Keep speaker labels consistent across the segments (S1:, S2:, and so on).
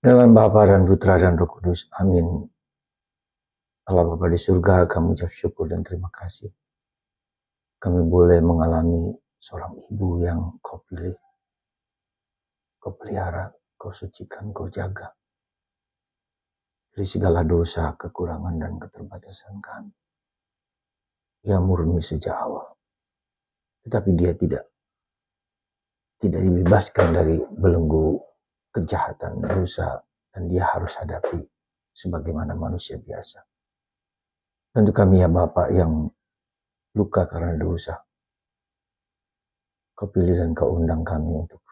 S1: Dalam Bapa dan Putra dan Roh Kudus. Amin. Allah Bapa di surga, kami ucap syukur dan terima kasih. Kami boleh mengalami seorang ibu yang kau pilih, kau pelihara, kau sucikan, kau jaga dari segala dosa, kekurangan, dan keterbatasan kami. Ia murni sejak awal. Tetapi dia tidak dibebaskan dari belenggu kejahatan, dosa, dan dia harus hadapi sebagaimana manusia biasa. Tentu kami ya Bapa yang luka karena dosa. Kau pilih dan kau undang kami untuk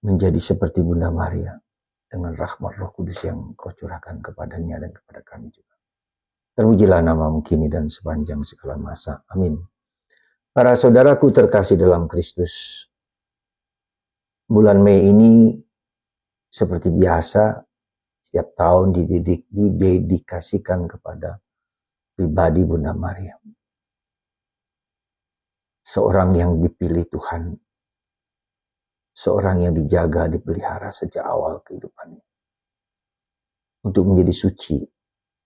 S1: menjadi seperti Bunda Maria dengan rahmat Roh Kudus yang kau curahkan kepadanya dan kepada kami juga. Terpujilah namamu kini dan sepanjang segala masa. Amin. Para saudaraku terkasih dalam Kristus, bulan Mei ini seperti biasa setiap tahun didedikasikan kepada pribadi Bunda Maria. Seorang yang dipilih Tuhan, seorang yang dijaga, dipelihara sejak awal kehidupannya untuk menjadi suci,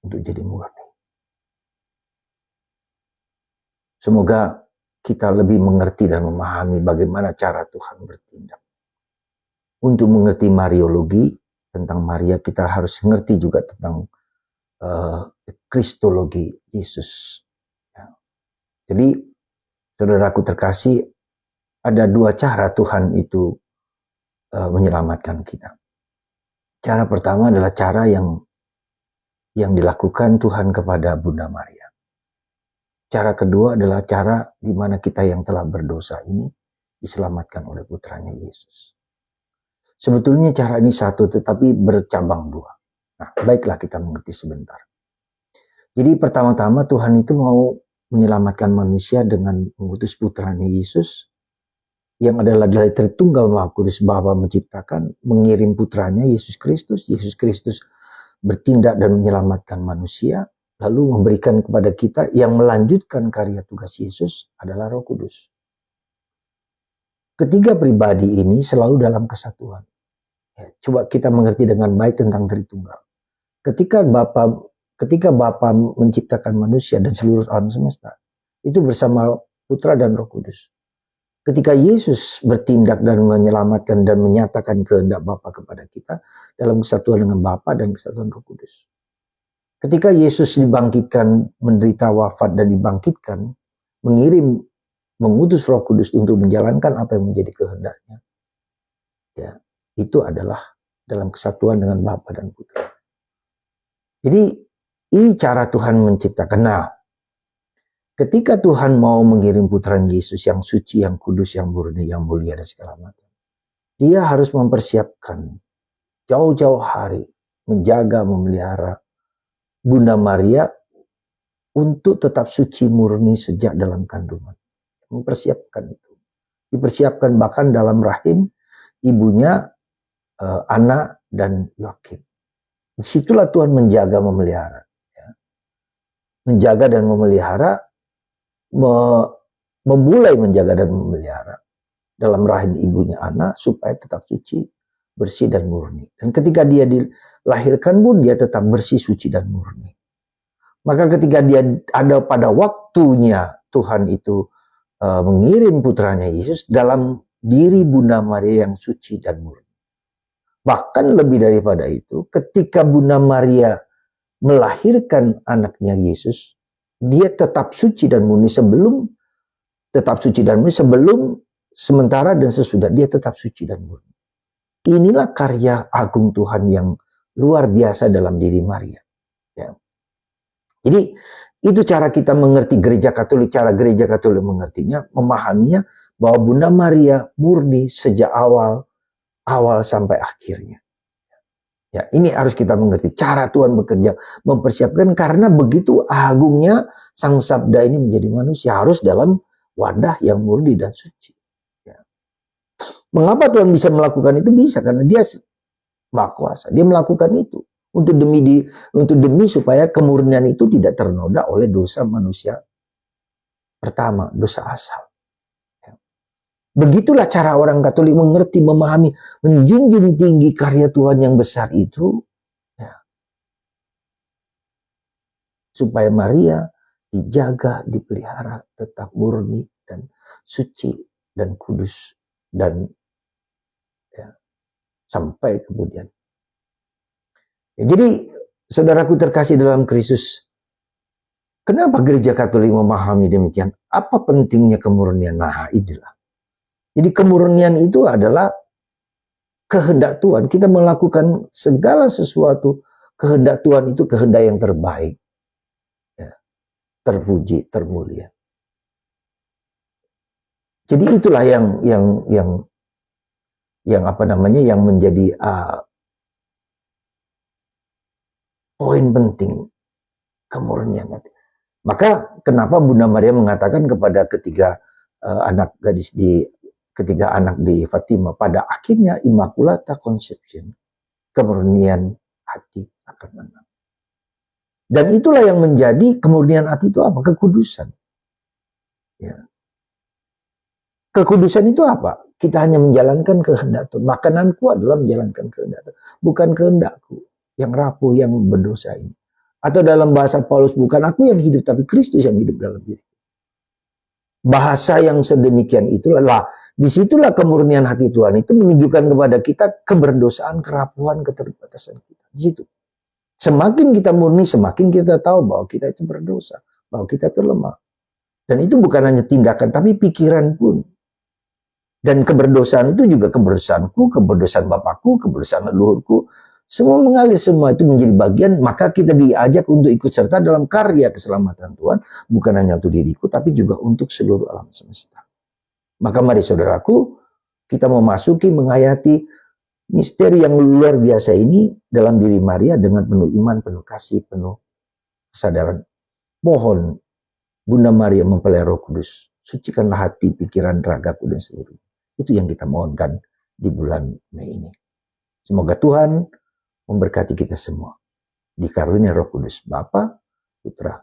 S1: untuk jadi murni. Semoga kita lebih mengerti dan memahami bagaimana cara Tuhan bertindak. Untuk mengerti Mariologi tentang Maria, kita harus mengerti juga tentang Kristologi Yesus. Ya. Jadi, saudaraku terkasih, ada dua cara Tuhan itu menyelamatkan kita. Cara pertama adalah cara yang dilakukan Tuhan kepada Bunda Maria. Cara kedua adalah cara di mana kita yang telah berdosa ini diselamatkan oleh putranya Yesus. Sebetulnya cara ini satu tetapi bercabang dua. Nah, baiklah kita mengerti sebentar. Jadi pertama-tama Tuhan itu mau menyelamatkan manusia dengan mengutus putranya Yesus yang adalah dari Tritunggal Maha Kudus Bapa menciptakan, mengirim putranya Yesus Kristus. Yesus Kristus bertindak dan menyelamatkan manusia, lalu memberikan kepada kita yang melanjutkan karya tugas Yesus adalah Roh Kudus. Ketiga pribadi ini selalu dalam kesatuan. Ya, coba kita mengerti dengan baik tentang Tritunggal. Ketika Bapa menciptakan manusia dan seluruh alam semesta, itu bersama Putra dan Roh Kudus. Ketika Yesus bertindak dan menyelamatkan dan menyatakan kehendak Bapa kepada kita dalam kesatuan dengan Bapa dan kesatuan Roh Kudus. Ketika Yesus dibangkitkan, menderita wafat dan dibangkitkan, mengutus Roh Kudus untuk menjalankan apa yang menjadi kehendaknya. Ya, itu adalah dalam kesatuan dengan Bapa dan Putra. Jadi ini cara Tuhan menciptakan. Nah, ketika Tuhan mau mengirim putranya Yesus yang suci, yang kudus, yang murni, yang mulia dan segala macam, dia harus mempersiapkan jauh-jauh hari, menjaga, memelihara Bunda Maria untuk tetap suci murni sejak dalam kandungan. Mempersiapkan itu. Dipersiapkan bahkan dalam rahim ibunya Anna dan Yoakim. Disitulah Tuhan menjaga, memelihara. Ya. Menjaga dan memelihara, memulai menjaga dan memelihara dalam rahim ibunya Anna supaya tetap suci, bersih dan murni. Dan ketika dia dilahirkan pun dia tetap bersih, suci dan murni. Maka ketika dia ada pada waktunya Tuhan itu mengirim putranya Yesus dalam diri Bunda Maria yang suci dan murni. Bahkan lebih daripada itu, ketika Bunda Maria melahirkan anaknya Yesus, dia tetap suci dan murni sebelum, sementara dan sesudah dia tetap suci dan murni. Inilah karya agung Tuhan yang luar biasa dalam diri Maria. Ya. Jadi itu cara kita mengerti gereja Katolik, cara gereja Katolik mengertinya, memahaminya bahwa Bunda Maria murni sejak awal sampai akhirnya. Ya, ini harus kita mengerti cara Tuhan bekerja, mempersiapkan karena begitu agungnya Sang Sabda ini menjadi manusia harus dalam wadah yang murni dan suci. Ya. Mengapa Tuhan bisa melakukan itu? Bisa karena dia Maha Kuasa. Dia melakukan itu untuk demi supaya kemurnian itu tidak ternoda oleh dosa manusia pertama, dosa asal. Ya. Begitulah cara orang Katolik mengerti, memahami, menjunjung tinggi karya Tuhan yang besar itu, ya, supaya Maria dijaga, dipelihara, tetap murni dan suci dan kudus dan ya, sampai kemudian. Ya, jadi saudaraku terkasih dalam Kristus, kenapa gereja Katolik memahami demikian? Apa pentingnya kemurnian? Nah, itulah. Jadi kemurnian itu adalah kehendak Tuhan. Kita melakukan segala sesuatu, kehendak Tuhan itu kehendak yang terbaik. Ya, terpuji, termulia. Jadi itulah yang apa namanya, yang menjadi poin penting kemurnian. Maka kenapa Bunda Maria mengatakan kepada ketiga anak gadis ketiga anak di Fatima, pada akhirnya Immaculata Conception, kemurnian hati akan menang. Dan itulah yang menjadi kemurnian hati itu apa? Kekudusan. Ya. Kekudusan itu apa? Kita hanya menjalankan kehendak Tuhan. Makananku adalah menjalankan kehendak Tuhan, bukan kehendakku yang rapuh, yang berdosa ini. Atau dalam bahasa Paulus, bukan aku yang hidup, tapi Kristus yang hidup dalam diri. Bahasa yang sedemikian itulah, disitulah kemurnian hati Tuhan itu menunjukkan kepada kita keberdosaan, kerapuhan, keterbatasan kita. Di situ. Semakin kita murni, semakin kita tahu bahwa kita itu berdosa, bahwa kita itu lemah. Dan itu bukan hanya tindakan, tapi pikiran pun. Dan keberdosaan itu juga keberdosaanku, keberdosaan bapakku, keberdosaan leluhurku. Semua mengalir, semua itu menjadi bagian, maka kita diajak untuk ikut serta dalam karya keselamatan Tuhan, bukan hanya untuk diriku, tapi juga untuk seluruh alam semesta. Maka mari saudaraku, kita memasuki, menghayati misteri yang luar biasa ini dalam diri Maria dengan penuh iman, penuh kasih, penuh kesadaran. Mohon Bunda Maria mempelai Roh Kudus, sucikanlah hati, pikiran, ragaku dan seluruhnya. Itu yang kita mohonkan di bulan Mei ini. Semoga Tuhan memberkati kita semua. Dikarunia Roh Kudus, Bapa, Putra,